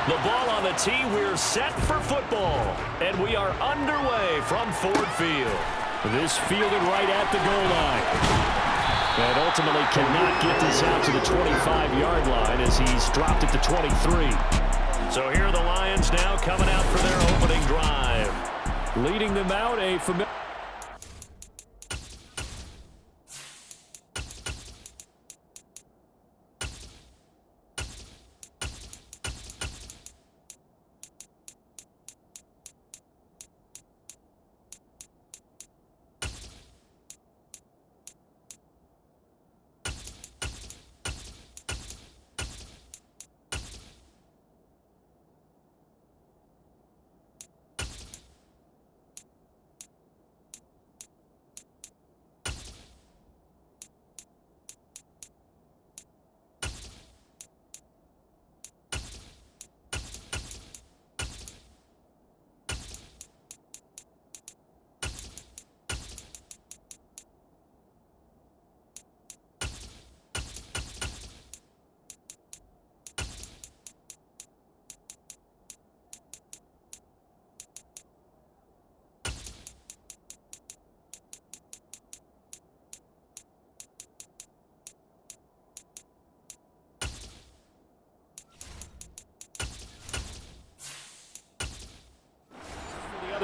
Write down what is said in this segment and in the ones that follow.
The ball on the tee. We're set for football. And we are underway from Ford Field. This fielded right at the goal line. And ultimately cannot get this out to the 25-yard line as he's dropped it to 23. So here are the Lions now coming out for their opening drive. Leading them out, a familiar...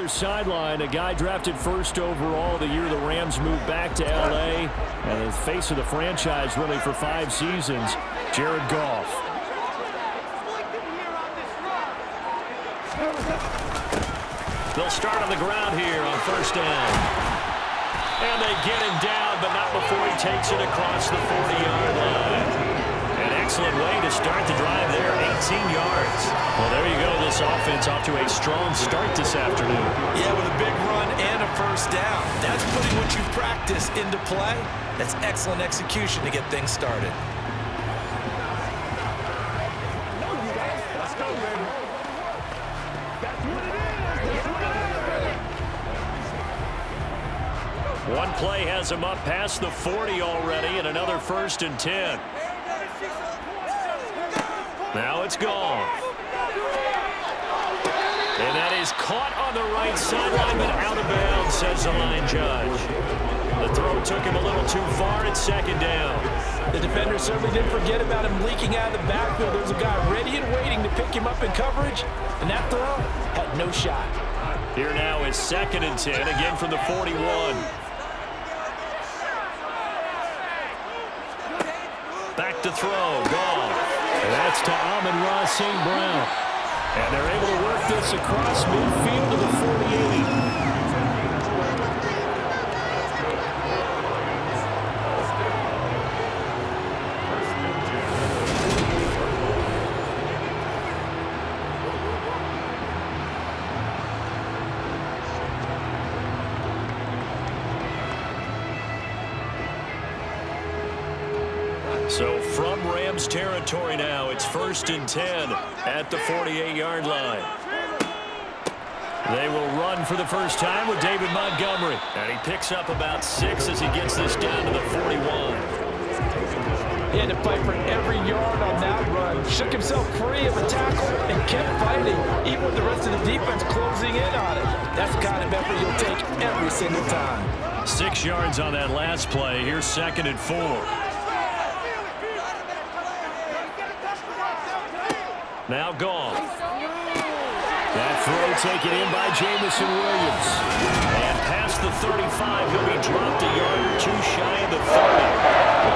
Sideline, a guy drafted first overall the year the Rams moved back to L.A. and the face of the franchise really for 5 seasons, Jared Goff. They'll start on the ground here on first down. And they get him down, but not before he takes it across the 40-yard line. An excellent way to start the drive there, 18 yards. Well, there you go. This offense off to a strong start this afternoon. Yeah, with a big run and a first down. That's putting what you practice into play. That's excellent execution to get things started. One play has him up past the 40 already, and another 1st and 10. Now it's gone. And that is caught on the right sideline, but out of bounds, says the line judge. The throw took him a little too far. It's 2nd down. The defender certainly didn't forget about him leaking out of the backfield. There's a guy ready and waiting to pick him up in coverage, and that throw had no shot. Here now is 2nd and 10, again from the 41. Back to throw, gone. And that's to Amon-Ra St. Brown. And they're able to work this across midfield to the 48. So from Rams territory now, it's 1st and 10 at the 48-yard line. They will run for the first time with David Montgomery. And he picks up about 6 as he gets this down to the 41. He had to fight for every yard on that run. Shook himself free of a tackle and kept fighting, even with the rest of the defense closing in on it. That's the kind of effort you'll take every single time. 6 yards on that last play. Here's 2nd and 4. Now gone. That throw taken in by Jamison Williams. And past the 35, he'll be dropped a yard or 2 shy of the 30.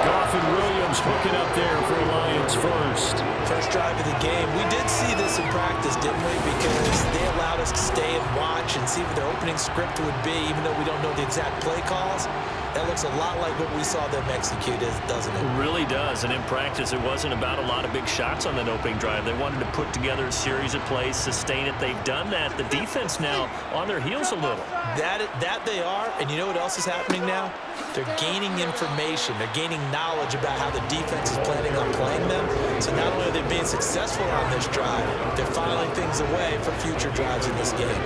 Goff and Williams hooking up there for Lions first. First drive of the game. We did see this in practice, didn't we? Because they allowed us to stay and watch and see what their opening script would be, even though we don't know the exact play calls. That looks a lot like what we saw them execute, doesn't it? It really does. And in practice, it wasn't about a lot of big shots on that opening drive. They wanted to put together a series of plays, sustain it. They've done that. The defense now on their heels a little. That they are. And you know what else is happening now? They're gaining information. They're gaining knowledge about how the defense is planning on playing them. So not only are they being successful on this drive, they're filing things away for future drives in this game.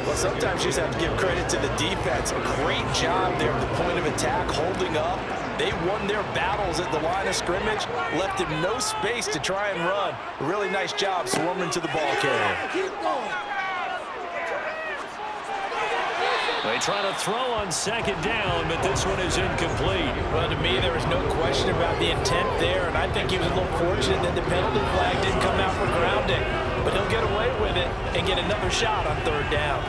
Well, sometimes you just have to give credit to the defense. Great job there at the point of attack, holding up. They won their battles at the line of scrimmage, left him no space to try and run. Really nice job swarming to the ball carrier. They try to throw on second down, but this one is incomplete. Well, to me, there was no question about the intent there, and I think he was a little fortunate that the penalty flag didn't come out for grounding. But he'll get away with it and get another shot on third down.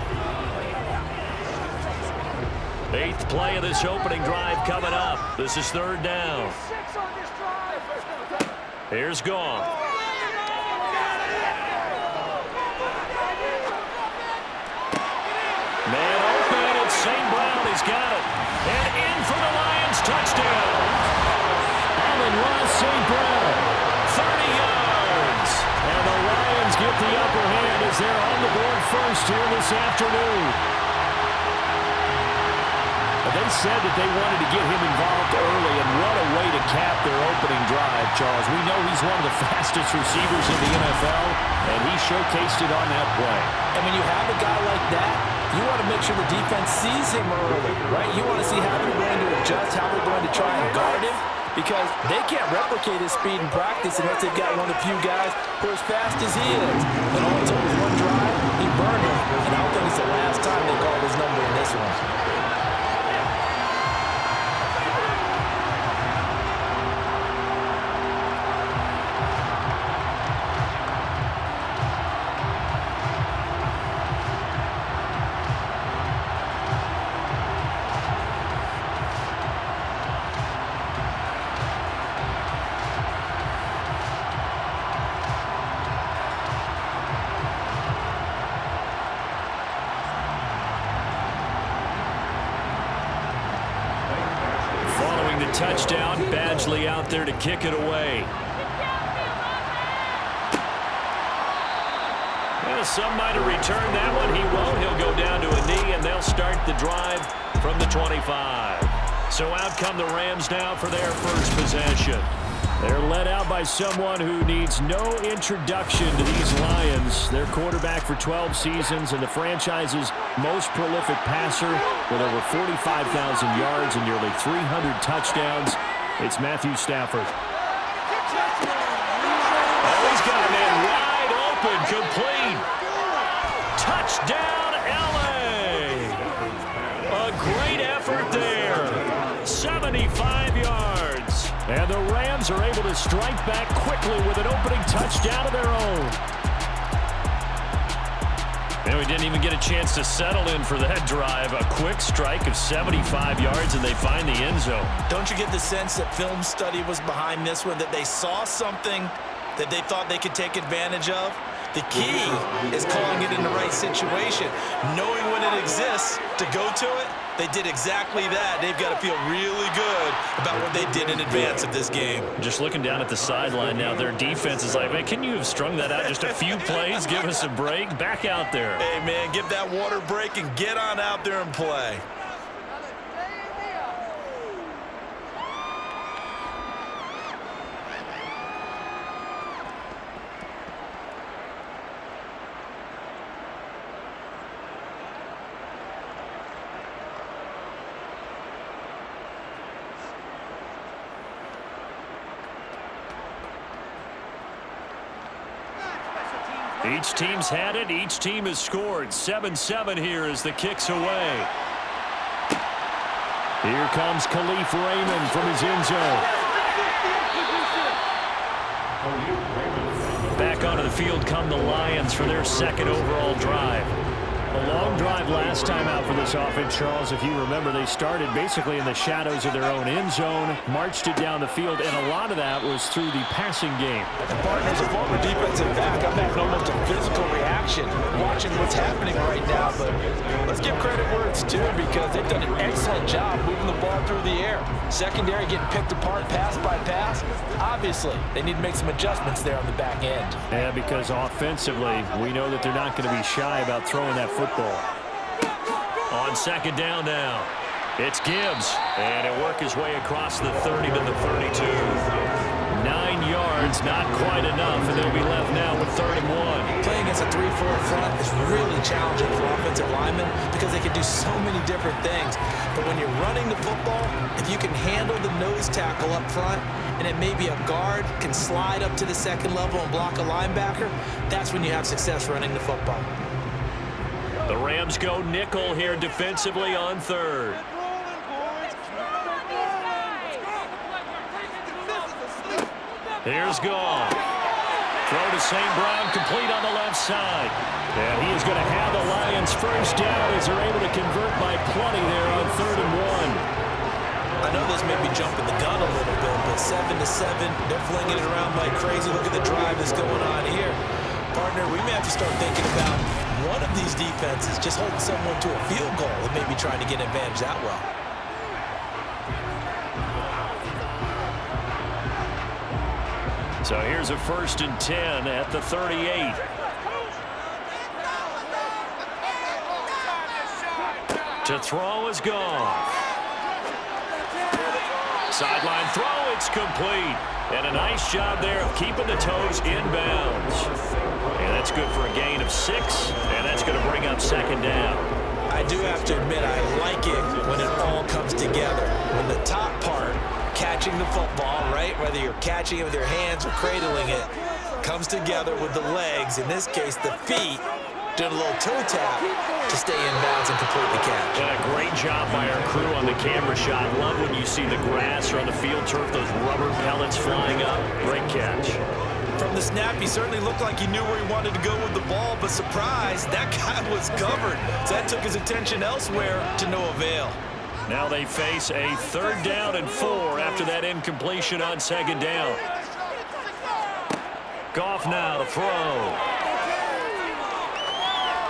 8th play of this opening drive coming up. This is third down. Here's Goff. Man open, it's St. Brown. He's got it. And in for the Lions touchdown. Allen Ross St. Brown, 30 yards. And the Lions get the upper hand as they're on the board first here this afternoon. They said that they wanted to get him involved early, and what a way to cap their opening drive, Charles. We know he's one of the fastest receivers in the NFL, and he showcased it on that play. And when you have a guy like that, you want to make sure the defense sees him early, right? You want to see how they're going to adjust, how they're going to try and guard him, because they can't replicate his speed in practice unless they've got one of the few guys who are as fast as he is. And all it took was one drive, he burned him, and I don't think it's the last time they called his number in this one. Touchdown, Badgley out there to kick it away. Well, some might have returned that one. He won't. He'll go down to a knee, and they'll start the drive from the 25. So out come the Rams now for their first possession. They're led out by someone who needs no introduction to these Lions. Their quarterback for 12 seasons and the franchise's most prolific passer with over 45,000 yards and nearly 300 touchdowns. It's Matthew Stafford. Oh, he's got a man wide open, complete. Touchdown, L.A. A great effort there. 75 yards. And the Rams are able to strike back quickly with an opening touchdown of their own. And we didn't even get a chance to settle in for that drive. A quick strike of 75 yards, and they find the end zone. Don't you get the sense that film study was behind this one, that they saw something that they thought they could take advantage of? The key is calling it in the right situation, knowing when it exists to go to it. They did exactly that. They've got to feel really good about what they did in advance of this game. Just looking down at the sideline now, their defense is like, man, can you have strung that out just a few plays? Give us a break. Back out there. Hey, man, give that water break and get on out there and play. Each team's had it. Each team has scored. 7-7 here as the kick's away. Here comes Khalif Raymond from his end zone. Back onto the field come the Lions for their second overall drive. A long drive last time out for this offense, Charles. If you remember, they started basically in the shadows of their own end zone, marched it down the field, and a lot of that was through the passing game. The partner's a former defensive back. I'm having almost a physical reaction watching what's happening right now. But let's give credit where it's due, because they've done an excellent job moving the ball through the air. Secondary getting picked apart pass by pass. Obviously, they need to make some adjustments there on the back end. Yeah, because offensively, we know that they're not going to be shy about throwing that football. On second down now, it's Gibbs, and he'll work his way across the 30 to the 32. 9 yards, not quite enough, and they'll be left now with 3rd and 1. Playing against a 3-4 front is really challenging for offensive linemen because they can do so many different things. But when you're running the football, if you can handle the nose tackle up front, and then maybe a guard can slide up to the second level and block a linebacker, that's when you have success running the football. The Rams go nickel here defensively on third. Here's Goff. Throw to St. Brown, complete on the left side. And he is going to have the Lions first down as they're able to convert by plenty there on 3rd and 1. I know this may be jumping the gun a little bit, but 7-7, they're flinging it around like crazy. Look at the drive that's going on here. Partner, we may have to start thinking about one of these defenses just holding someone to a field goal and maybe trying to get an advantage that way. So here's a 1st and 10 at the 38. To throw is Goff. Sideline throw, it's complete. And a nice job there of keeping the toes in bounds. And that's good for a gain of 6, and that's going to bring up 2nd down. I do have to admit, I like it when it all comes together. When the top part, catching the football, right, whether you're catching it with your hands or cradling it, comes together with the legs, in this case the feet, doing a little toe tap to stay in bounds and complete the catch. And a great job by our crew on the camera shot. Love when you see the grass or on the field turf, those rubber pellets flying up. Great catch. From the snap, he certainly looked like he knew where he wanted to go with the ball, but surprise, that guy was covered. So that took his attention elsewhere to no avail. Now they face a 3rd down and 4 after that incompletion on 2nd down. Goff now to throw.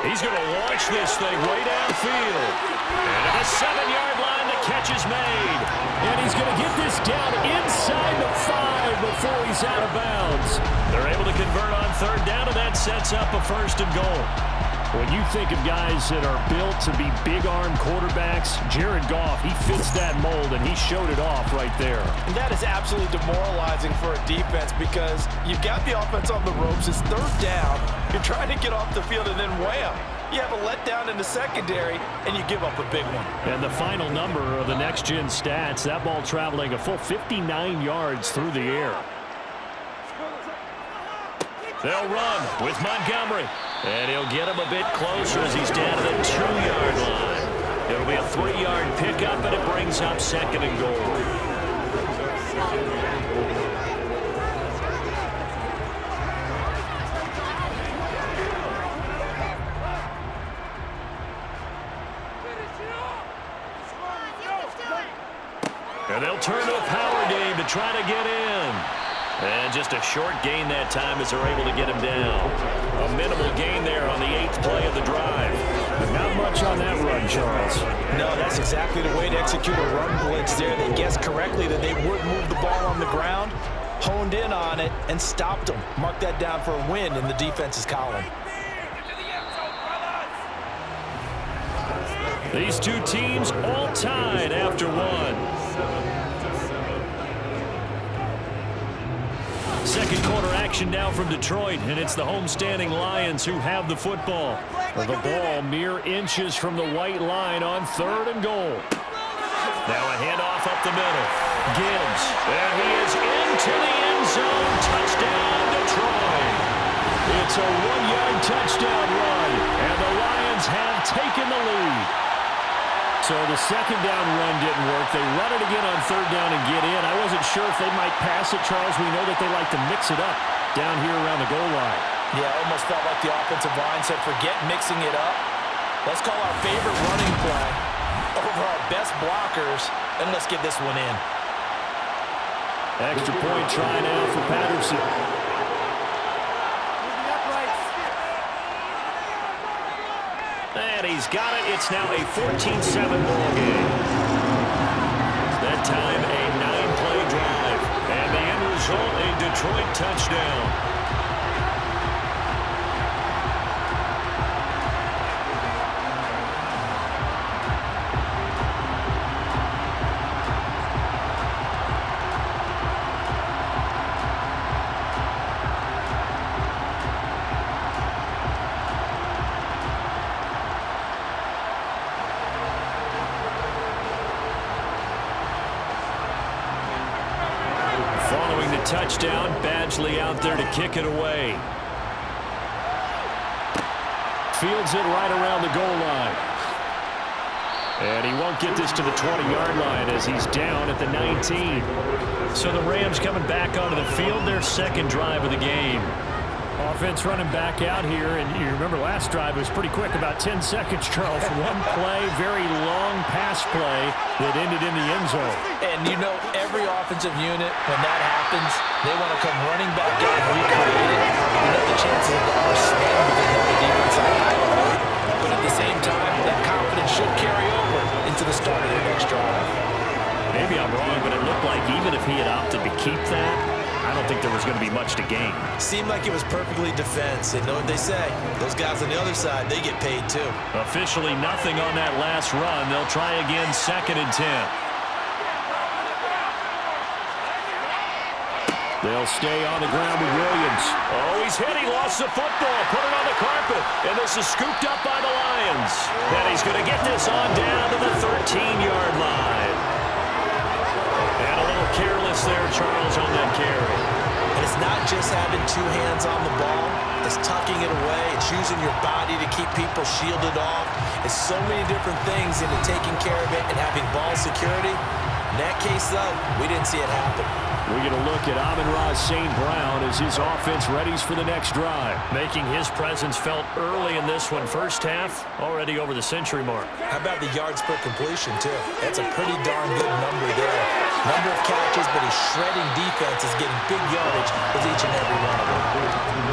He's going to launch this thing way downfield. And at the 7-yard line, the catch is made. And he's going to get this down inside the 5 before he's out of bounds. They're able to convert on 3rd down, and that sets up a 1st and goal. When you think of guys that are built to be big-arm quarterbacks, Jared Goff, he fits that mold, and he showed it off right there. And that is absolutely demoralizing for a defense because you've got the offense on the ropes. It's 3rd down. You're trying to get off the field, and then wham, you have a letdown in the secondary, and you give up a big one. And the final number of the next-gen stats, that ball traveling a full 59 yards through the air. They'll run with Montgomery. And he'll get him a bit closer as he's down to the 2-yard line. It'll be a 3-yard pickup, and it brings up 2nd and goal. And they'll turn to a power game to try to get in. And just a short gain that time as they're able to get him down. A minimal gain there on the 8th play of the drive. But not much on that run, Charles. No, that's exactly the way to execute a run blitz there. They guessed correctly that they would move the ball on the ground, honed in on it, and stopped them. Mark that down for a win in the defense's column. These two teams all tied after one. Second quarter action now from Detroit, and it's the homestanding Lions who have the football. The ball mere inches from the white line on 3rd and goal. Now a handoff up the middle. Gibbs, and he is into the end zone. Touchdown, Detroit. It's a 1-yard touchdown run, and the Lions have taken the lead. So the 2nd down run didn't work. They run it again on 3rd down and get in. I wasn't sure if they might pass it, Charles. We know that they like to mix it up down here around the goal line. Yeah, it almost felt like the offensive line said, forget mixing it up. Let's call our favorite running play over our best blockers, and let's get this one in. Extra point try now for Patterson. And he's got it. It's now a 14-7 ball game. That time a 9-play drive. And the end result, a Detroit touchdown. touchdown. Badgley out there to kick it away. Fields it right around the goal line. And he won't get this to the 20-yard line as he's down at the 19. So the Rams coming back onto the field, their second drive of the game. Offense running back out here, and you remember last drive was pretty quick, about 10 seconds, Charles. One play, very long pass play that ended in the end zone. And you know every offensive unit, when that happens, they want to come running back out and recreate it. You know the chances are slim because the defense is high alert. But at the same time, that confidence should carry over into the start of their next drive. Maybe I'm wrong, but it looked like even if he had opted to keep that, I don't think there was going to be much to gain. Seemed like it was perfectly defense. And know what they say? Those guys on the other side, they get paid too. Officially nothing on that last run. They'll try again, 2nd and 10. They'll stay on the ground with Williams. Oh, he's hit. He lost the football. Put it on the carpet. And this is scooped up by the Lions. And he's going to get this on down to the 13-yard line. And a little careless there, Charles, on that carry. And it's not just having two hands on the ball. It's tucking it away. It's using your body to keep people shielded off. It's so many different things into taking care of it and having ball security. In that case, though, we didn't see it happen. We're going to look at Amon-Ra St. Brown as his offense readies for the next drive. Making his presence felt early in this one. First half, already over the century mark. How about the yards per completion, too? That's a pretty darn good number there. Number of catches, but he's shredding defenses, getting big yardage with each and every one of them.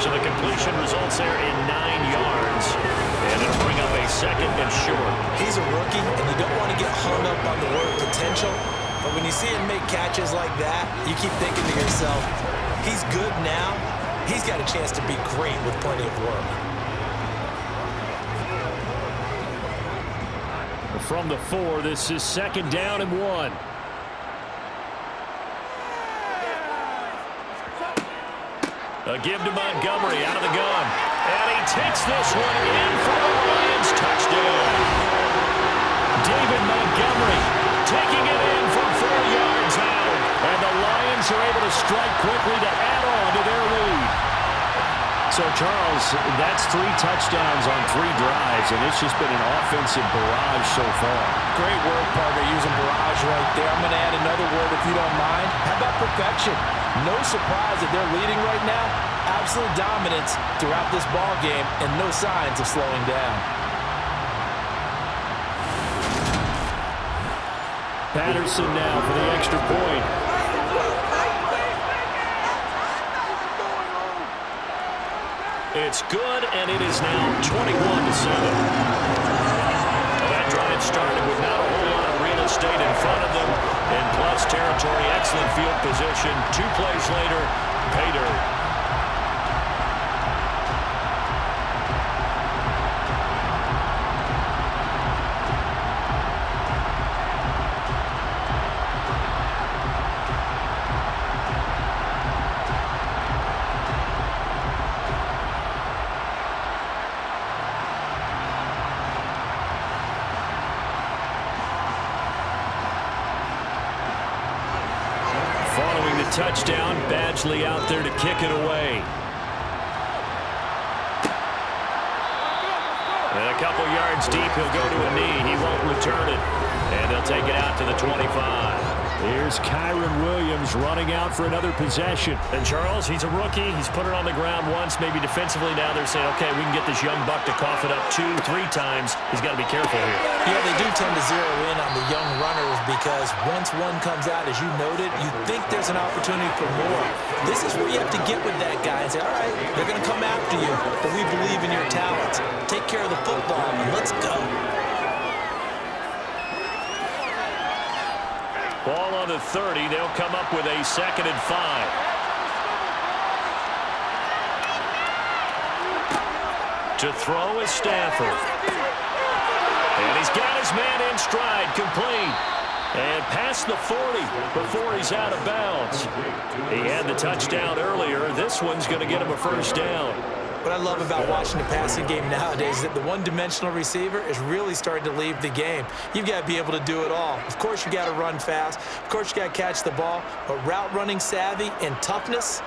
So the completion results there in 9 yards. And it'll bring up a 2nd and short. He's a rookie, and you don't want to get hung up on the word potential. But when you see him make catches like that, you keep thinking to yourself, he's good now. He's got a chance to be great with plenty of work. From the 4, this is 2nd down and 1. A give to Montgomery out of the gun. And he takes this one in for the Lions. Touchdown. David Montgomery taking it in from 4 yards out. And the Lions are able to strike quickly to add on to their lead. So, Charles, that's 3 touchdowns on 3 drives, and it's just been an offensive barrage so far. Great work, partner, using barrage right there. I'm going to add another word if you don't mind. How about perfection? No surprise that they're leading right now. Absolute dominance throughout this ball game and no signs of slowing down. Patterson now for the extra point. It's good, and it is now 21-7. That drive started with not a whole lot of real estate in front of them, and plus territory, excellent field position. 2 plays later, pay dirt. Following the touchdown, Badgley out there to kick it away. And a couple yards deep, he'll go to a knee. He won't return it. And they'll take it out to the 25. Here's Kyron Williams running out for another possession. And Charles, he's a rookie. He's put it on the ground once, maybe defensively. Now they're saying, okay, we can get this young buck to cough it up 2, 3 times. He's got to be careful here. Yeah, they do tend to zero in on the young runners because once one comes out, as you noted, you think there's an opportunity for more. This is where you have to get with that guy and say, all right, they're going to come after you, but we believe in your talents. Take care of the football, and let's go. Ball on the 30. They'll come up with a 2nd and 5. To throw is Stafford. And he's got his man in stride, complete. And past the 40 before he's out of bounds. He had the touchdown earlier. This one's going to get him a 1st down. What I love about watching the passing game nowadays is that the one-dimensional receiver is really starting to leave the game. You've got to be able to do it all. Of course, you got to run fast. Of course, you got to catch the ball. But route running savvy and toughness,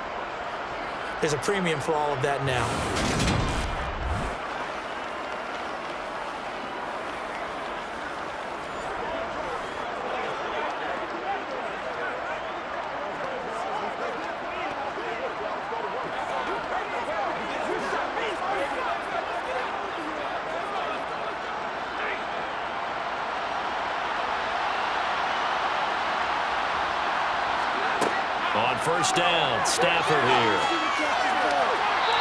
there's a premium for all of that now. On first down, Stafford here.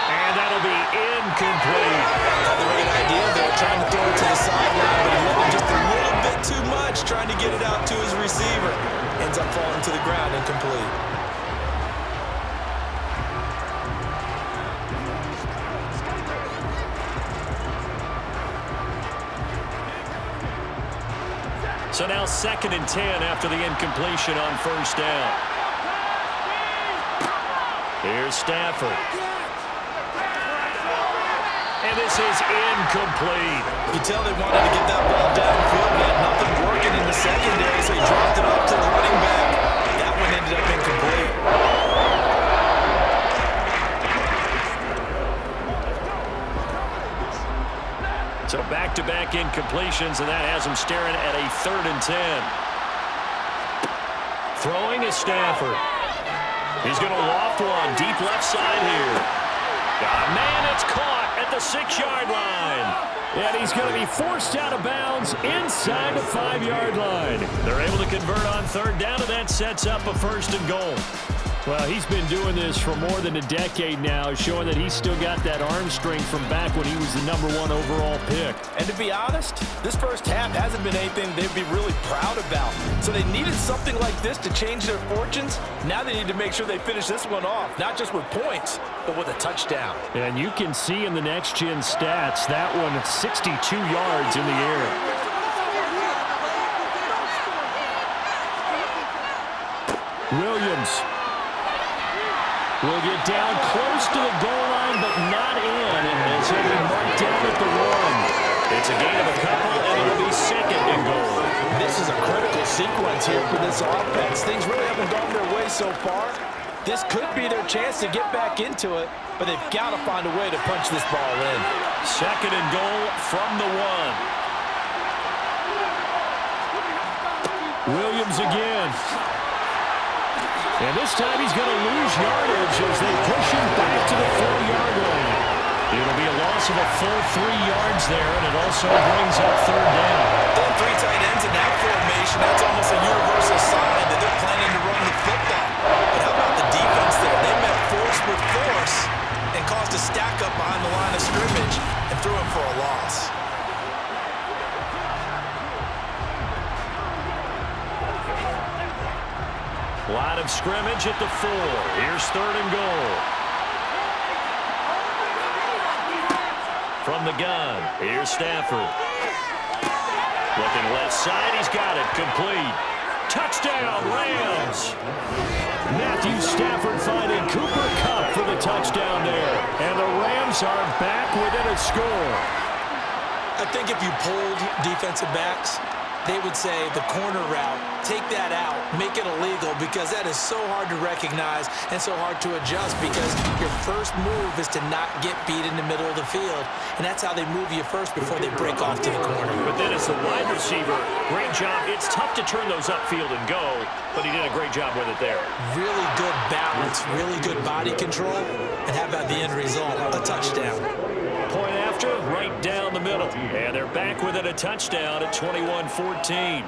And that'll be incomplete. Had the right idea there, trying to throw it to the sideline, but he let it just a little bit too much, trying to get it out to his receiver. Ends up falling to the ground, incomplete. So now 2nd and 10 after the incompletion on first down. Here's Stafford. And this is incomplete. You tell they wanted to get that ball downfield, but had nothing working in the secondary, so he dropped it off to the running back. That one ended up incomplete. So back-to-back incompletions, and that has him staring at a 3rd and 10. Throwing is Stafford. He's going to loft one deep left side here. Man, it's caught at the 6-yard line. And he's going to be forced out of bounds inside the 5-yard line. They're able to convert on 3rd down, and that sets up a 1st and goal. Well, he's been doing this for more than a decade now, showing that he's still got that arm strength from back when he was the #1 overall pick. And to be honest, this first half hasn't been anything they'd be really proud about. So they needed something like this to change their fortunes. Now they need to make sure they finish this one off, not just with points, but with a touchdown. And you can see in the next-gen stats, that one 62 yards in the air. Williams will get down close to the goal line, but not in. And it's going to be marked down at the 1. It's a gain of a couple, and it'll be 2nd and goal. This is a critical sequence here for this offense. Things really haven't gone their way so far. This could be their chance to get back into it, but they've got to find a way to punch this ball in. 2nd and goal from the 1. Williams again. And this time he's going to lose yardage as they push him back to the 4-yard line. It'll be a loss of a full 3 yards there, and it also brings up 3rd down. They have 3 tight ends in that formation. That's almost a universal sign that they're planning to run the football. But how about the defense there? They met force with force and caused a stack up behind the line of scrimmage and threw him for a loss. Line of scrimmage at the 4. Here's 3rd and goal. From the gun, here's Stafford. Looking left side, he's got it. Complete. Touchdown, Rams. Matthew Stafford finding Cooper Kupp for the touchdown there. And the Rams are back within a score. I think if you polled defensive backs, they would say the corner route, take that out, make it illegal, because that is so hard to recognize and so hard to adjust, because your first move is to not get beat in the middle of the field, and that's how they move you first before they break off to the corner. But then as the wide receiver, great job. It's tough to turn those upfield and go, but he did a great job with it there. Really good balance, really good body control, and how about the end result? A touchdown. Point after, right down the middle. And they're back with it, a touchdown at 21-14.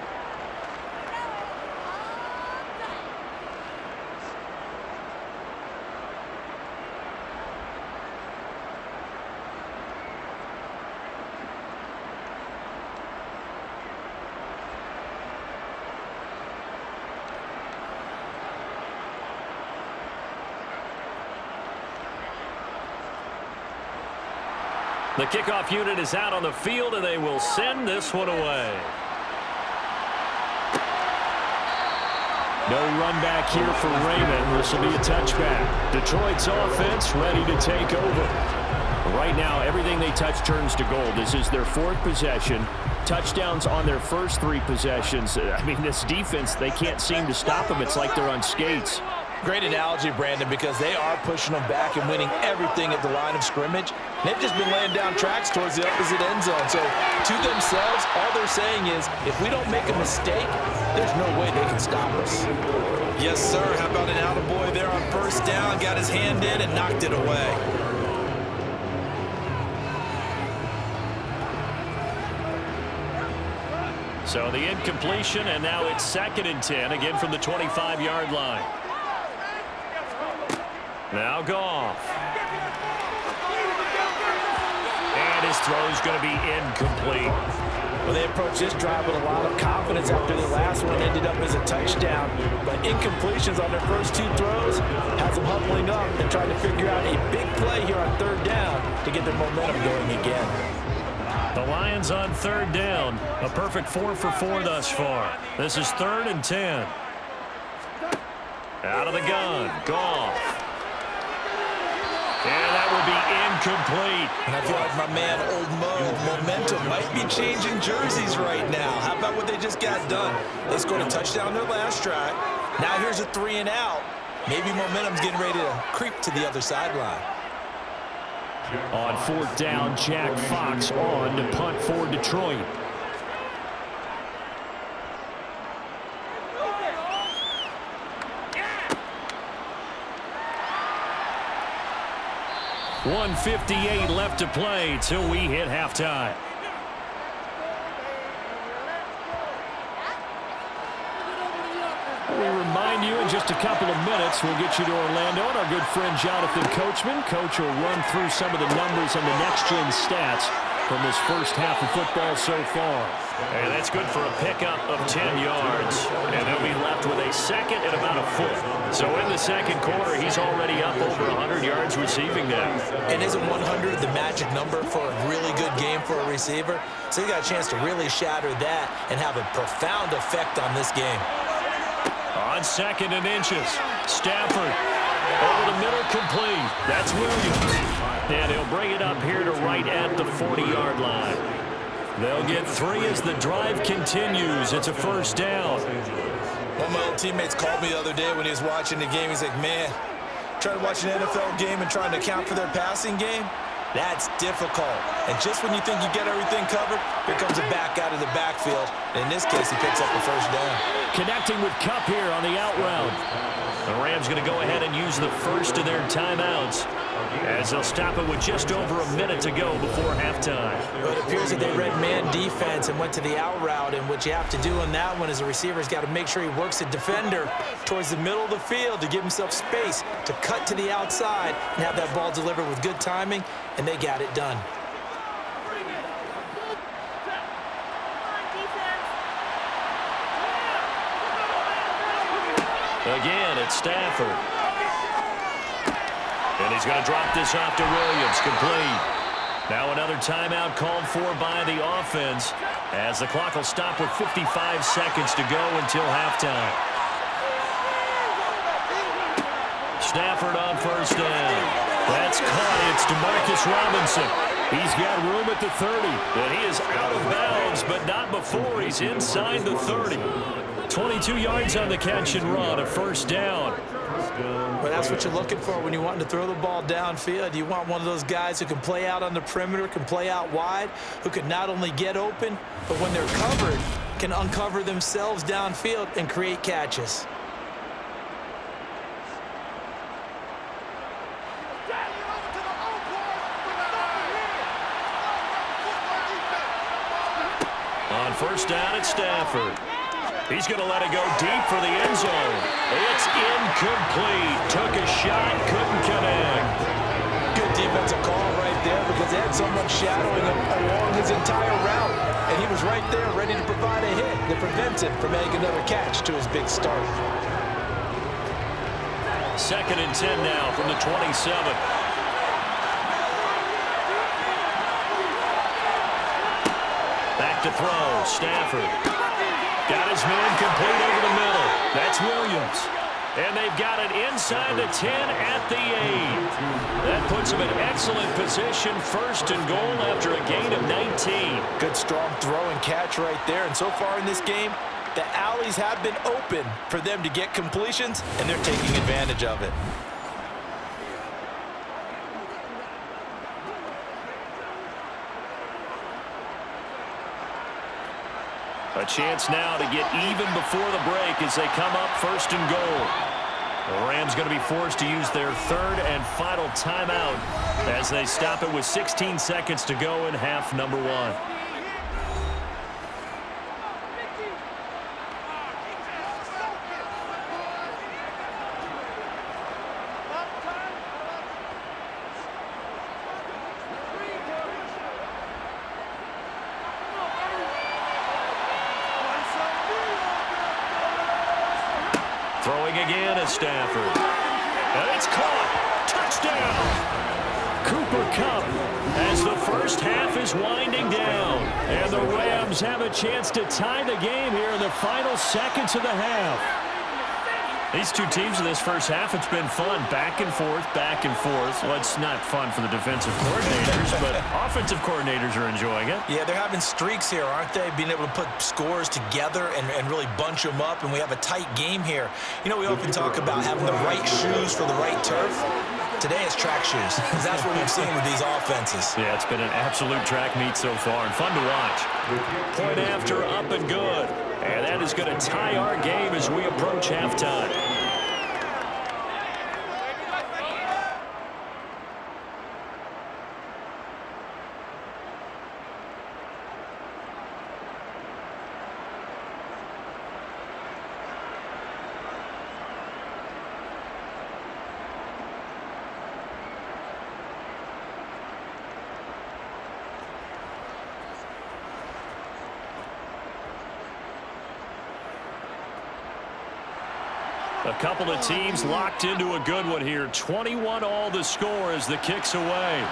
The kickoff unit is out on the field, and they will send this one away. No run back here for Raymond. This will be a touchback. Detroit's offense ready to take over. Right now, everything they touch turns to gold. This is their 4th possession. Touchdowns on their first 3 possessions. I mean, this defense, they can't seem to stop them. It's like they're on skates. Great analogy, Brandon, because they are pushing them back and winning everything at the line of scrimmage. They've just been laying down tracks towards the opposite end zone. So to themselves, all they're saying is, if we don't make a mistake, there's no way they can stop us. Yes, sir. How about an attaboy there on first down? Got his hand in and knocked it away. So the incompletion, and now it's 2nd and 10, again from the 25-yard line. Now Goff. And his throw's going to be incomplete. Well, they approached this drive with a lot of confidence after the last one ended up as a touchdown. But incompletions on their first 2 throws has them huddling up and trying to figure out a big play here on 3rd down to get their momentum going again. The Lions on 3rd down. A perfect 4 for 4 thus far. This is 3rd and 10. Out of the gun, Goff. And that will be incomplete. And I feel like my man, Old Mo, momentum might be changing jerseys right now. How about what they just got done? They scored a touchdown their last drive. Now here's a 3 and out. Maybe momentum's getting ready to creep to the other sideline. On 4th down, Jack Fox on to punt for Detroit. .158 left to play till we hit halftime. We remind you in just a couple of minutes, we'll get you to Orlando and our good friend Jonathan Coachman. Coach will run through some of the numbers and the next-gen stats from this first half of football so far. And that's good for a pickup of 10 yards. And they'll be left with a 2nd and about a foot. So in the 2nd quarter, he's already up over 100 yards receiving now. And isn't 100 the magic number for a really good game for a receiver? So you got a chance to really shatter that and have a profound effect on this game. On 2nd and inches, Stafford over the middle, complete. That's Williams. And he'll bring it up here to right at the 40-yard line. They'll get 3 as the drive continues. It's a 1st down. One of my old teammates called me the other day when he was watching the game. He's like, man, trying to watch an NFL game and trying to account for their passing game, that's difficult. And just when you think you get everything covered, here comes a back out of the backfield. And in this case, he picks up the 1st down. Connecting with Kupp here on the out route. The Rams going to go ahead and use the first of their timeouts as they'll stop it with just over a minute to go before halftime. Well, it appears that they read man defense and went to the out route, and what you have to do on that one is a receiver's got to make sure he works the defender towards the middle of the field to give himself space to cut to the outside and have that ball delivered with good timing, and they got it done. Again, it's Stafford. And he's going to drop this off to Williams, complete. Now another timeout called for by the offense as the clock will stop with 55 seconds to go until halftime. Stafford on 1st down. That's caught. It's DeMarcus Robinson. He's got room at the 30. And he is out of bounds, but not before he's inside the 30. 22 yards on the catch and run, a 1st down. Well, that's what you're looking for when you want to throw the ball downfield. You want one of those guys who can play out on the perimeter, can play out wide, who can not only get open, but when they're covered, can uncover themselves downfield and create catches. On 1st down, it's Stafford. He's going to let it go deep for the end zone. It's incomplete. Took a shot, couldn't connect. Good defensive call right there because they had someone shadowing him along his entire route. And he was right there ready to provide a hit that prevents him from making another catch to his big start. 2nd and 10 now from the 27. Back to throw, Stafford. Got his man complete over the middle. That's Williams. And they've got it inside the 10 at the 8. That puts them in excellent position, first and goal after a gain of 19. Good strong throw and catch right there. And so far in this game, the alleys have been open for them to get completions, and they're taking advantage of it. A chance now to get even before the break as they come up first and goal. The Rams going to be forced to use their third and final timeout as they stop it with 16 seconds to go in half number 1. Throwing again is Stafford. And it's caught. Touchdown. Cooper Kupp as the first half is winding down. And the Rams have a chance to tie the game here in the final seconds of the half. These two teams in this first half, it's been fun. Back and forth, back and forth. Well, it's not fun for the defensive coordinators, but offensive coordinators are enjoying it. Yeah, they're having streaks here, aren't they? Being able to put scores together and really bunch them up, and we have a tight game here. You know, we often talk about having the right shoes for the right turf. Today it's track shoes. That's what we've seen with these offenses. Yeah, it's been an absolute track meet so far and fun to watch. Point after, up and good. And that is going to tie our game as we approach halftime. A couple of teams locked into a good one here. 21 all the score as the kick's away.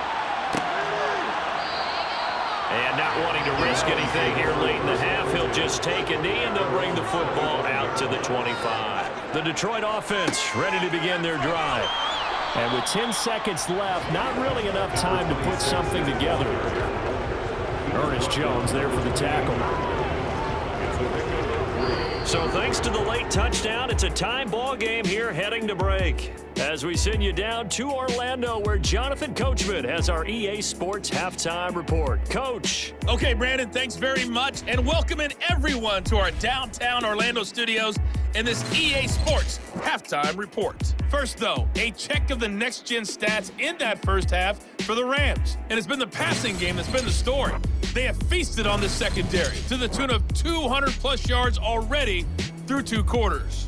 And not wanting to risk anything here late in the half, he'll just take a knee and they'll bring the football out to the 25. The Detroit offense ready to begin their drive. And with 10 seconds left, not really enough time to put something together. Ernest Jones there for the tackle. So thanks to the late touchdown, it's a tie ball game here heading to break. As we send you down to Orlando, where Jonathan Coachman has our EA Sports Halftime Report. Coach. Okay, Brandon, thanks very much, and welcoming everyone to our downtown Orlando studios in this EA Sports Halftime Report. First, though, a check of the next-gen stats in that first half for the Rams. And it's been the passing game that's been the story. They have feasted on the secondary to the tune of 200-plus yards already through 2 quarters.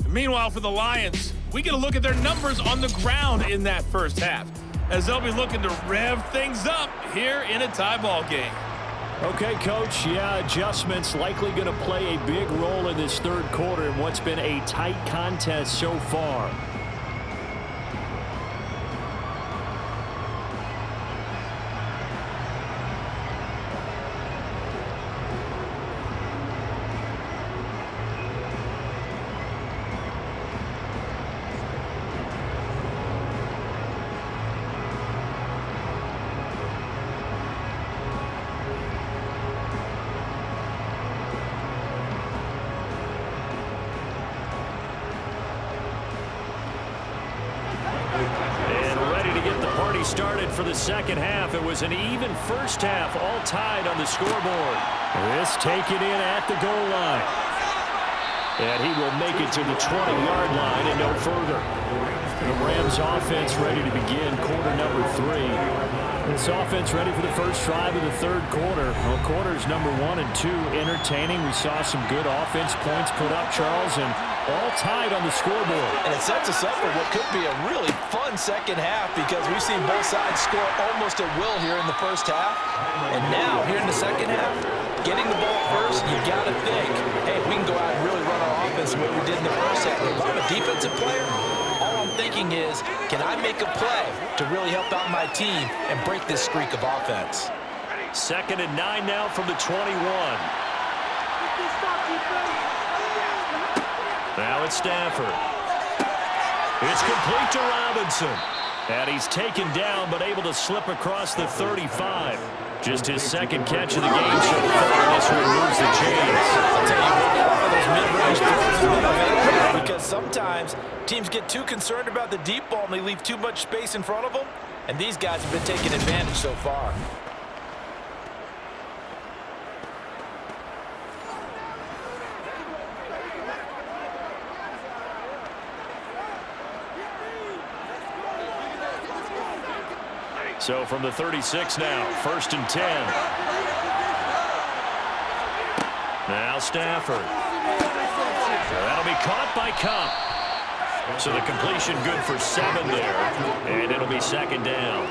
Meanwhile, for the Lions, we get a look at their numbers on the ground in that first half, as they'll be looking to rev things up here in a tie ball game. Okay, Coach, yeah, adjustments likely going to play a big role in this third quarter in what's been a tight contest so far. Started for the second half. It was an even first half, all tied on the scoreboard. This taken in at the goal line. And he will make it to the 20-yard line and no further. The Rams offense ready to begin quarter number 3. This offense ready for the first drive of the third quarter. Well, quarters number 1 and 2 entertaining. We saw some good offense points put up, Charles, and all tied on the scoreboard. And it sets us up for what could be a really fun second half because we've seen both sides score almost at will here in the first half. And now, here in the second half, getting the ball first, you got to think, hey, we can go out and really run our offense the way we did in the first half. If I'm a defensive player, all I'm thinking is, can I make a play to really help out my team and break this streak of offense? 2nd and 9 now from the 21. Now it's Stafford. It's complete to Robinson. And he's taken down, but able to slip across the 35. Just his second catch of the game so far. This removes the chains. I'll tell you what, a lot of those mid-range throws have been available because sometimes teams get too concerned about the deep ball and they leave too much space in front of them. And these guys have been taking advantage so far. So from the 36 now, 1st and 10. Now Stafford. That'll be caught by Cup. So the completion good for 7 there, and it'll be 2nd down.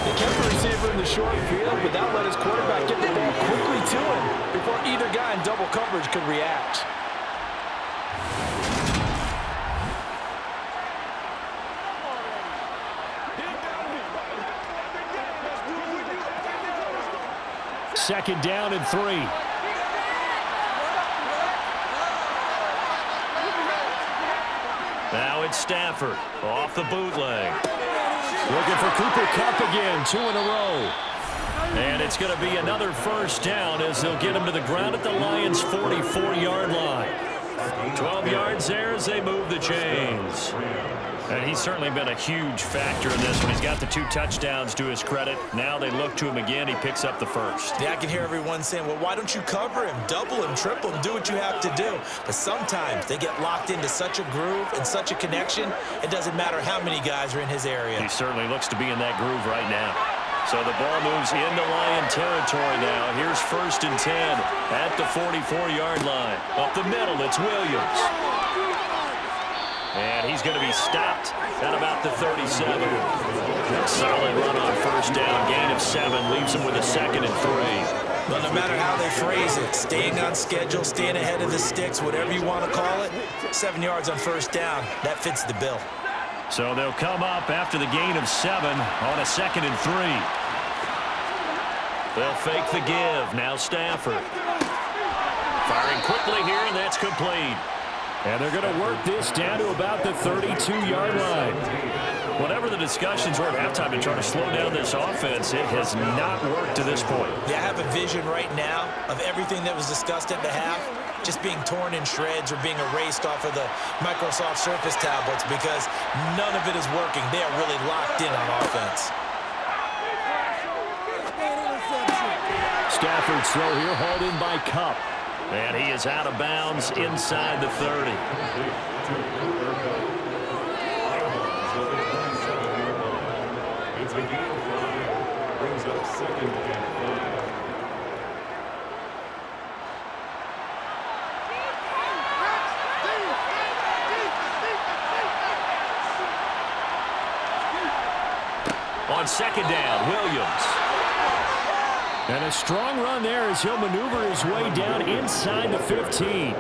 They kept the receiver in the short field, but that let his quarterback get the ball quickly to him before either guy in double coverage could react. Second down and 3. Now it's Stafford off the bootleg. Looking for Cooper Kupp again, 2 in a row. And it's going to be another 1st down as they'll get him to the ground at the Lions' 44-yard line. 12 yards there as they move the chains. And he's certainly been a huge factor in this one. He's got the 2 touchdowns to his credit. Now they look to him again. He picks up the 1st. Yeah, I can hear everyone saying, well, why don't you cover him, double him, triple him, do what you have to do. But sometimes they get locked into such a groove and such a connection, it doesn't matter how many guys are in his area. He certainly looks to be in that groove right now. So the ball moves into Lion territory now. Here's 1st and 10 at the 44-yard line. Up the middle, it's Williams. And he's going to be stopped at about the 37. Solid run on 1st down. Gain of 7 leaves him with a 2nd and 3. Well, no matter how they phrase it, staying on schedule, staying ahead of the sticks, whatever you want to call it, 7 yards on 1st down, that fits the bill. So they'll come up after the gain of 7 on a 2nd and 3. They'll fake the give. Now Stafford. Firing quickly here, and that's complete. And they're going to work this down to about the 32-yard line. Whatever the discussions were at halftime to try to slow down this offense, it has not worked to this point. Yeah, I have a vision right now of everything that was discussed at the half just being torn in shreds or being erased off of the Microsoft Surface tablets because none of it is working. They are really locked in on offense. Stafford's throw here hauled in by Kupp. And he is out of bounds inside the 30. Brings up 2nd and 5. On 2nd down, Williams. And a strong run there as he'll maneuver his way down inside the 15.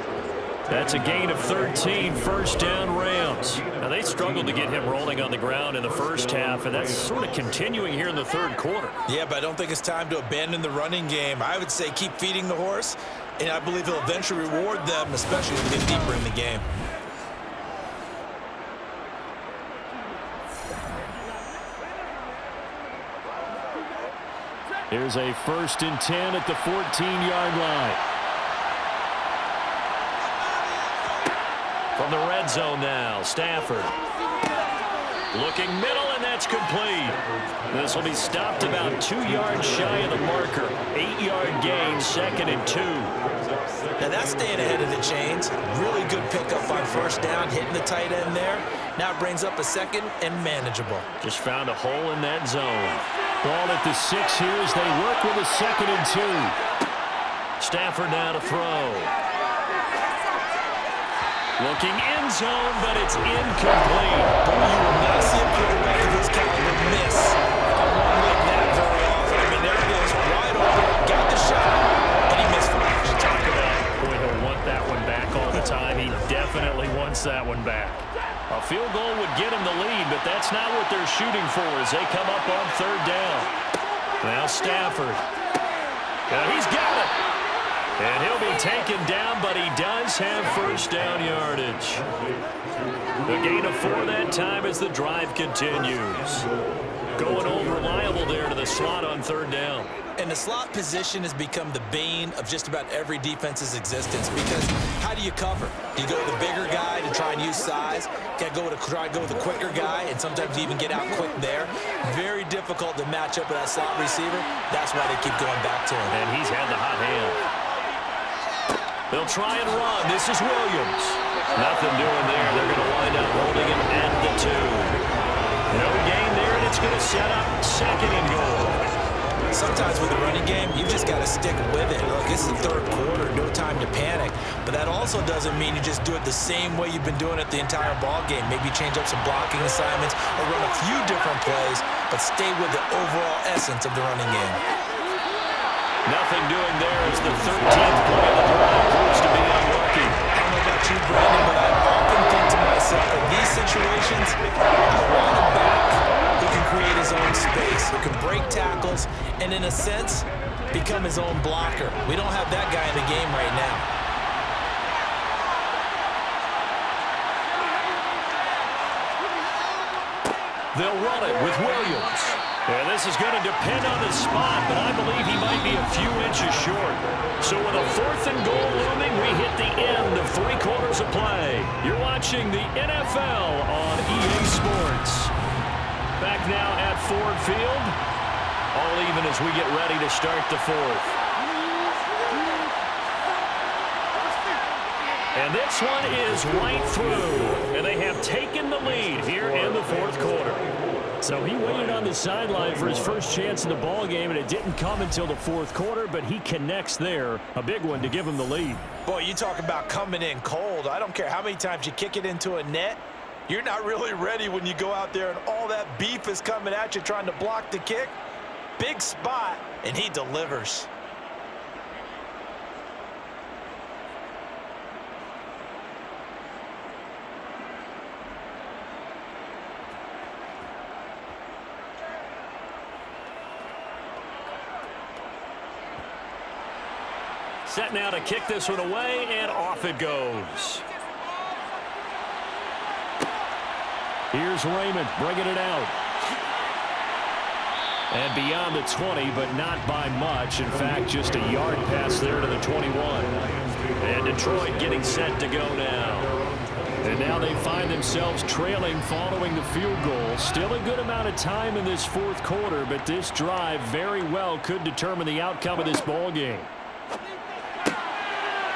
That's a gain of 13, 1st down Rams. Now, they struggled to get him rolling on the ground in the 1st half, and that's sort of continuing here in the 3rd quarter. Yeah, but I don't think it's time to abandon the running game. I would say keep feeding the horse, and I believe he'll eventually reward them, especially as we get deeper in the game. Here's a 1st and 10 at the 14-yard line. From the red zone now, Stafford. Looking middle, and that's complete. This will be stopped about 2 yards shy of the marker. 8-yard gain, 2nd and 2. Now that's staying ahead of the chains. Really good pickup on 1st down, hitting the tight end there. Now it brings up a 2nd and manageable. Just found a hole in that zone. Ball at the 6 here as they work with a 2nd and 2. Stafford now to throw. Looking end zone, but it's incomplete. Boy, you will not see a quarterback of his caliber miss a one like that very often. I mean, there it is, wide open, got the shot, and he missed it. Talk about, boy, he'll want that one back all the time. He definitely wants that one back. A field goal would get him the lead, but that's not what they're shooting for as they come up on 3rd down. Now Stafford. He's got it. And he'll be taken down, but he does have first down yardage. The gain of 4 that time as the drive continues. Going old reliable there to the slot on 3rd down. And the slot position has become the bane of just about every defense's existence because how do you cover? Do you go with the bigger guy to try and use size? Try to go with the quicker guy, and sometimes you even get out quick there. Very difficult to match up with that slot receiver. That's why they keep going back to him. And he's had the hot hand. They'll try and run. This is Williams. Nothing doing there. They're going to wind up holding him at the 2. No gain there, and it's going to set up 2nd and goal. Sometimes with the running game, you just got to stick with it. Look, this is the 3rd quarter, no time to panic. But that also doesn't mean you just do it the same way you've been doing it the entire ball game. Maybe change up some blocking assignments or run a few different plays, but stay with the overall essence of the running game. Nothing doing there as the 13th play of the drive proves to be unlucky. I don't know about you, Brandon, but I often think to myself, in these situations, I want a back who can create his own space, who can break tackles, and in a sense, become his own blocker. We don't have that guy in the game right now. They'll run it with Williams. And this is going to depend on the spot, but I believe he might be a few inches short. So with a 4th and goal looming, we hit the end of 3 quarters of play. You're watching the NFL on EA Sports. Back now at Ford Field. All even as we get ready to start the 4th. And this one is right through. And they have taken the lead here in the 4th quarter. So he waited on the sideline for his first chance in the ball game, and it didn't come until the 4th quarter, but he connects there. A big one to give him the lead. Boy, you talk about coming in cold. I don't care how many times you kick it into a net. You're not really ready when you go out there and all that beef is coming at you trying to block the kick. Big spot, and he delivers. Set now to kick this one away, and off it goes. Here's Raymond bringing it out. And beyond the 20, but not by much. In fact, just a yard pass there to the 21. And Detroit getting set to go now. And now they find themselves trailing following the field goal. Still a good amount of time in this 4th quarter, but this drive very well could determine the outcome of this ball game.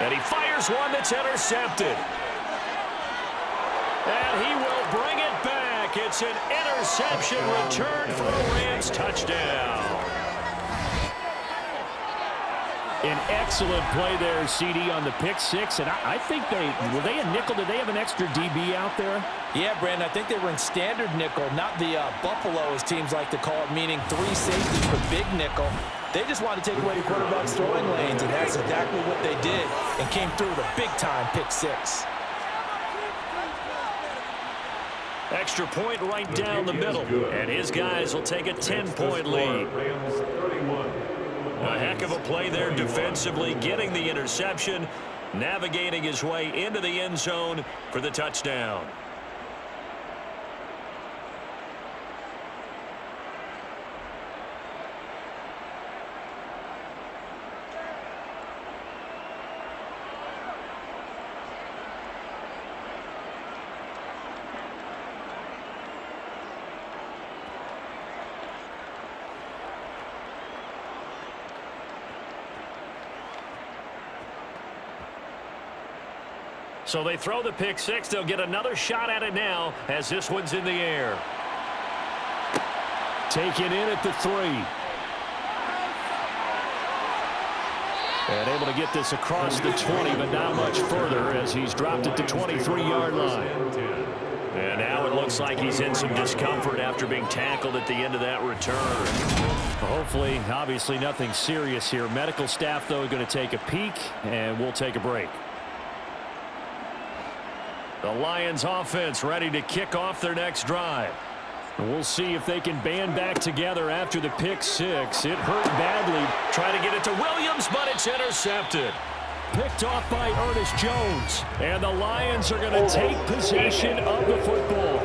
And he fires one that's intercepted. And he will bring it back. It's an interception return for a Rams touchdown. An excellent play there, CD, on the pick 6. And I think were they a nickel? Did they have an extra DB out there? Yeah, Brandon, I think they were in standard nickel, not the buffalo, as teams like to call it, meaning 3 safeties for big nickel. They just wanted to take away the quarterback's throwing lanes, and that's exactly what they did, and came through with a big-time pick 6. Extra point right down the middle, and his guys will take a 10-point lead. A heck of a play there defensively, getting the interception, navigating his way into the end zone for the touchdown. So they throw the pick 6. They'll get another shot at it now as this one's in the air. Taken in at the 3. And able to get this across the 20, but not much further as he's dropped it to 23-yard line. And now it looks like he's in some discomfort after being tackled at the end of that return. Hopefully, obviously nothing serious here. Medical staff, though, going to take a peek, and we'll take a break. The Lions offense ready to kick off their next drive. We'll see if they can band back together after the pick six. It hurt badly. Trying to get it to Williams, but it's intercepted. Picked off by Ernest Jones. And the Lions are going to take possession of the football.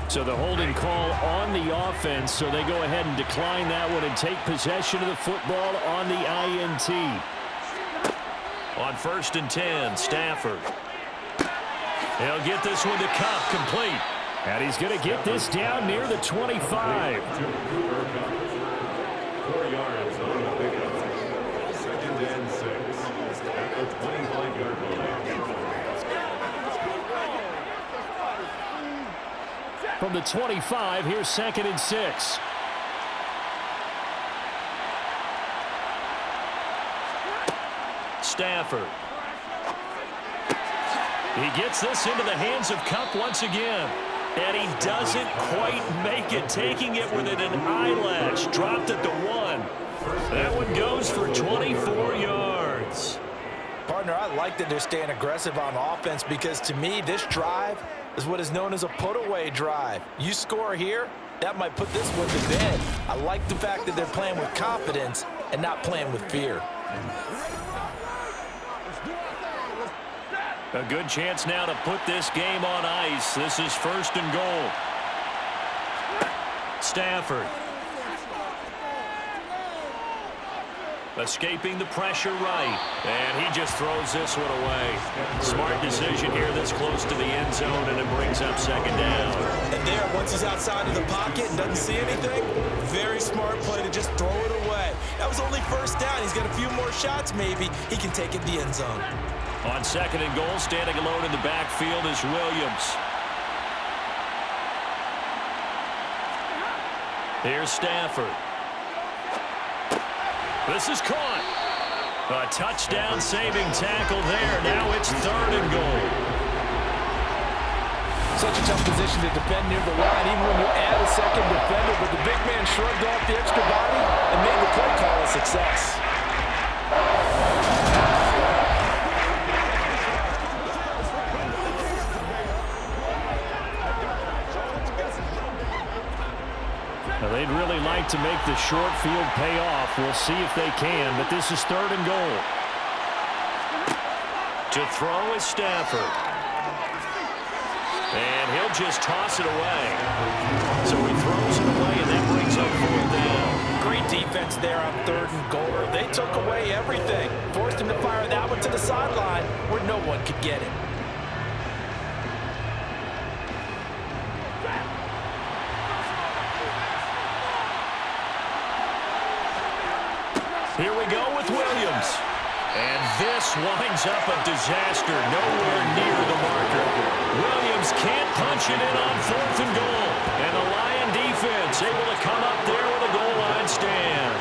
So the holding call on the offense, so they go ahead and decline that one and take possession of the football on the INT. On 1st and 10, Stafford. He'll get this one to Cup, complete. And he's going to get this down near the 25. 4 yards on the pickup. 2nd and 6 at the 25-yard line. From the 25, here's 2nd and 6. Stafford. He gets this into the hands of Cup once again. And he doesn't quite make it, taking it within an eyelash. Dropped it to 1. That one goes for 24 yards. Partner, I like that they're staying aggressive on offense because to me, this drive is what is known as a put-away drive. You score here, that might put this one to bed. I like the fact that they're playing with confidence and not playing with fear. A good chance now to put this game on ice. This is 1st and goal. Stafford. Escaping the pressure right. And he just throws this one away. Smart decision here this close to the end zone, and it brings up 2nd down. And there, once he's outside of the pocket and doesn't see anything, very smart play to just throw it away. That was only 1st down. He's got a few more shots maybe. He can take it in the end zone. On 2nd and goal, standing alone in the backfield is Williams. Here's Stafford. This is caught. A touchdown-saving tackle there. Now it's 3rd and goal. Such a tough position to defend near the line, even when you add a second defender. But the big man shrugged off the extra body and made the play call a success. Now, they'd really like to make the short field pay off. We'll see if they can, but this is 3rd and goal. To throw is Stafford. And he'll just toss it away. So he throws it away, and that brings up 4th down. Great defense there on 3rd and goal. They took away everything. Forced him to fire that one to the sideline where no one could get it. Here we go with Williams. And this winds up a disaster, nowhere near the marker. Williams can't punch it in on 4th and goal. And the Lion defense able to come up there with a goal line stand.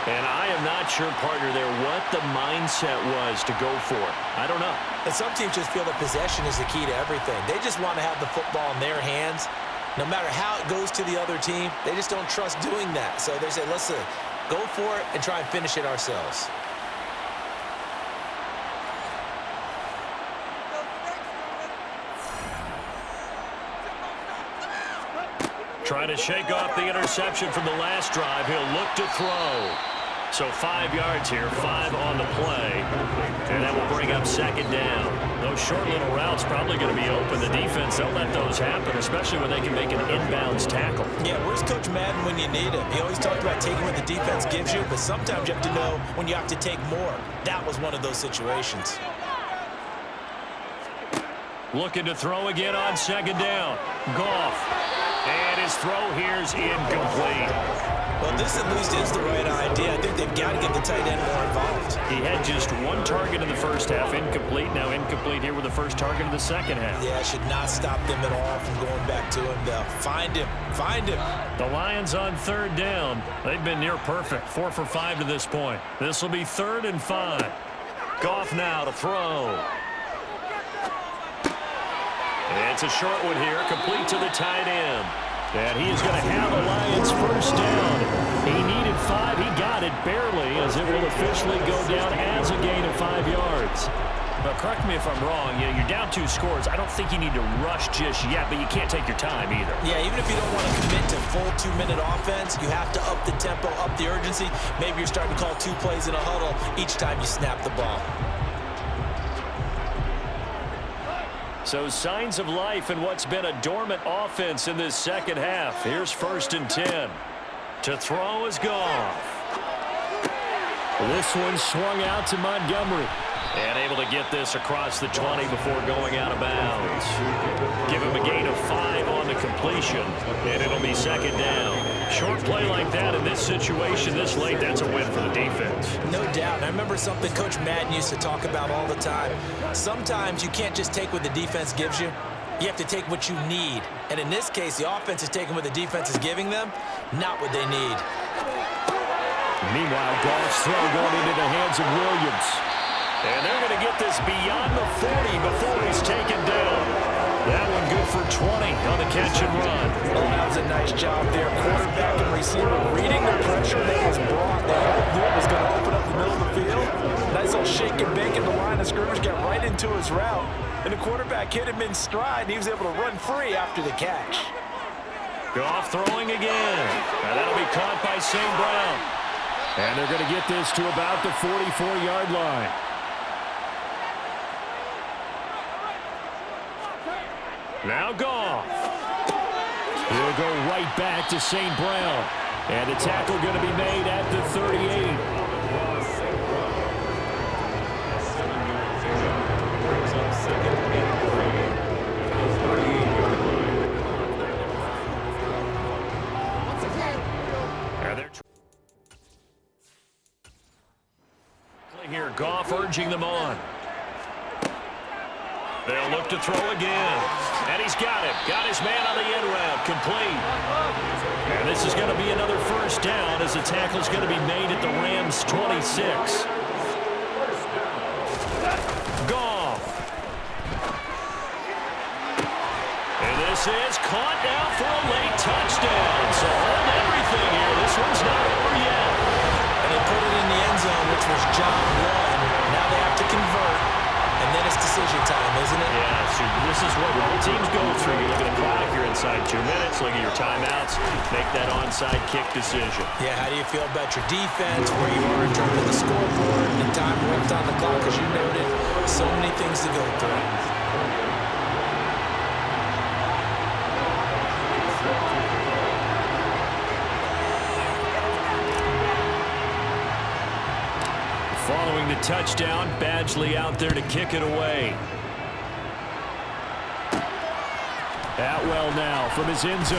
And I am not sure, partner, there what the mindset was to go for it. I don't know. And some teams just feel that possession is the key to everything. They just want to have the football in their hands. No matter how it goes to the other team, they just don't trust doing that. So they say, listen, go for it and try and finish it ourselves. Trying to shake off the interception from the last drive. He'll look to throw. So 5 yards here, 5 on the play. And that will bring up 2nd down. Those short little routes probably going to be open. The defense, they'll let those happen, especially when they can make an inbounds tackle. Yeah, where's Coach Madden when you need him? He always talked about taking what the defense gives you, but sometimes you have to know when you have to take more. That was one of those situations. Looking to throw again on 2nd down. Goff. And his throw here is incomplete. Well, this at least is the right idea. I think they've got to get the tight end more involved. He had just 1 target in the first half, incomplete. Now incomplete here with the first target in the second half. Yeah, should not stop them at all from going back to him, though. Find him. Find him. The Lions on 3rd down. They've been near perfect. 4 for 5 to this point. This will be 3rd and 5. Goff now to throw. It's a short one here, complete to the tight end. And he is going to have a Lions first down. He needed 5. He got it barely, as it will officially go down as a gain of 5 yards. But correct me if I'm wrong, you're down 2 scores. I don't think you need to rush just yet, but you can't take your time either. Yeah, even if you don't want to commit to full 2-minute offense, you have to up the tempo, up the urgency. Maybe you're starting to call 2 plays in a huddle each time you snap the ball. So signs of life in what's been a dormant offense in this second half. Here's 1st and 10. To throw is Goff. This one swung out to Montgomery. And able to get this across the 20 before going out of bounds. Give him a gain of 5 on the completion, and it'll be 2nd down. Short play like that in this situation this late, that's a win for the defense. No doubt. I remember something Coach Madden used to talk about all the time. Sometimes you can't just take what the defense gives you. You have to take what you need. And in this case, the offense is taking what the defense is giving them, not what they need. Meanwhile, Goff's throw going into the hands of Williams. And they're going to get this beyond the 40 before he's taken down. That one good for 20 on the catch and run. Oh, that was a nice job there. Quarterback and receiver reading the pressure that was brought. They knew it was going to open up the middle of the field. Nice little shake and bake in the line of scrimmage, got right into his route. And the quarterback hit him in stride, and he was able to run free after the catch. Goff throwing again. And that'll be caught by St. Brown. And they're going to get this to about the 44-yard line. Now Goff. He'll go right back to St. Brown. And the tackle going to be made at the 38. Here, Goff urging them on. They'll look to throw again. And he's got it. Got his man on the end route. Complete. And this is going to be another first down as the tackle's going to be made at the Rams' 26. Goff. And this is caught now for a late touchdown. So hold everything here. This one's not over yet. And they put it in the end zone, which was job 1. Now they have to convert. And then it's decision time, isn't it? Yeah, so this is what all teams go through. You look at the clock, you're inside 2 minutes, look at your timeouts, make that onside kick decision. Yeah, how do you feel about your defense, where you are in terms of the scoreboard, and time left on the clock, as you noted? So many things to go through. Following the touchdown, Badgley out there to kick it away. Atwell now from his end zone.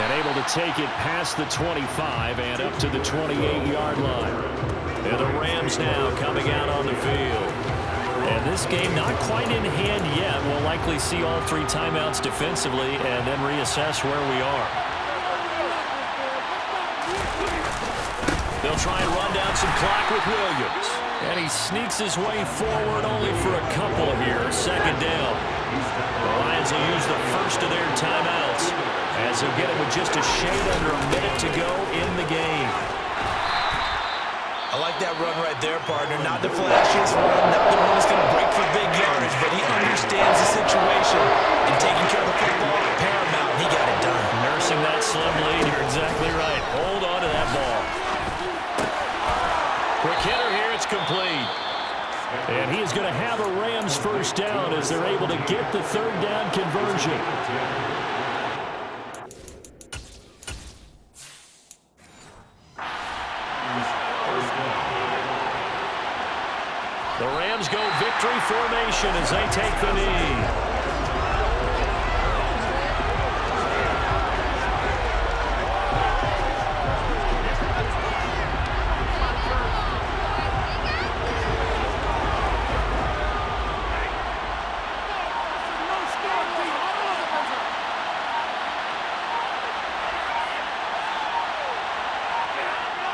And able to take it past the 25 and up to the 28-yard line. And the Rams now coming out on the field. And this game not quite in hand yet. We'll likely see all 3 timeouts defensively and then reassess where we are. They'll try and run down some clock with Williams. And he sneaks his way forward only for a couple here. 2nd down. The Lions will use the first of their timeouts as he'll get it with just a shade under a minute to go in the game. I like that run right there, partner. Not the flashiest run, not the one that's going to break for big yardage, but he understands the situation, and taking care of the football paramount. He got it done. Nursing that slim lead. You're exactly right. Hold on to that ball. Quick hitter here, it's complete. And he is going to have a Rams first down as they're able to get the 3rd down conversion. The Rams go victory formation as they take the knee.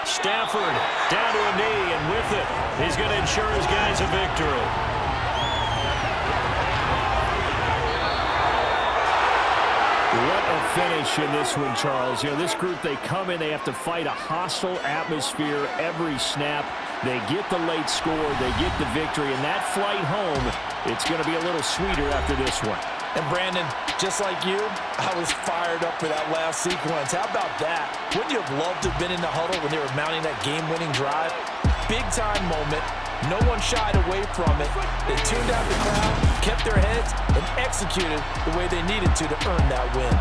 Stafford down to a knee, and with it, he's going to ensure his guys a victory. finish in this one, Charles. You know, this group, they come in, they have to fight a hostile atmosphere every snap. They get the late score, they get the victory, and that flight home, it's going to be a little sweeter after this one. And Brandon, just like you, I was fired up for that last sequence. How about that? Wouldn't you have loved to have been in the huddle when they were mounting that game-winning drive? Big-time moment. No one shied away from it. They tuned out the crowd, kept their heads, and executed the way they needed to earn that win.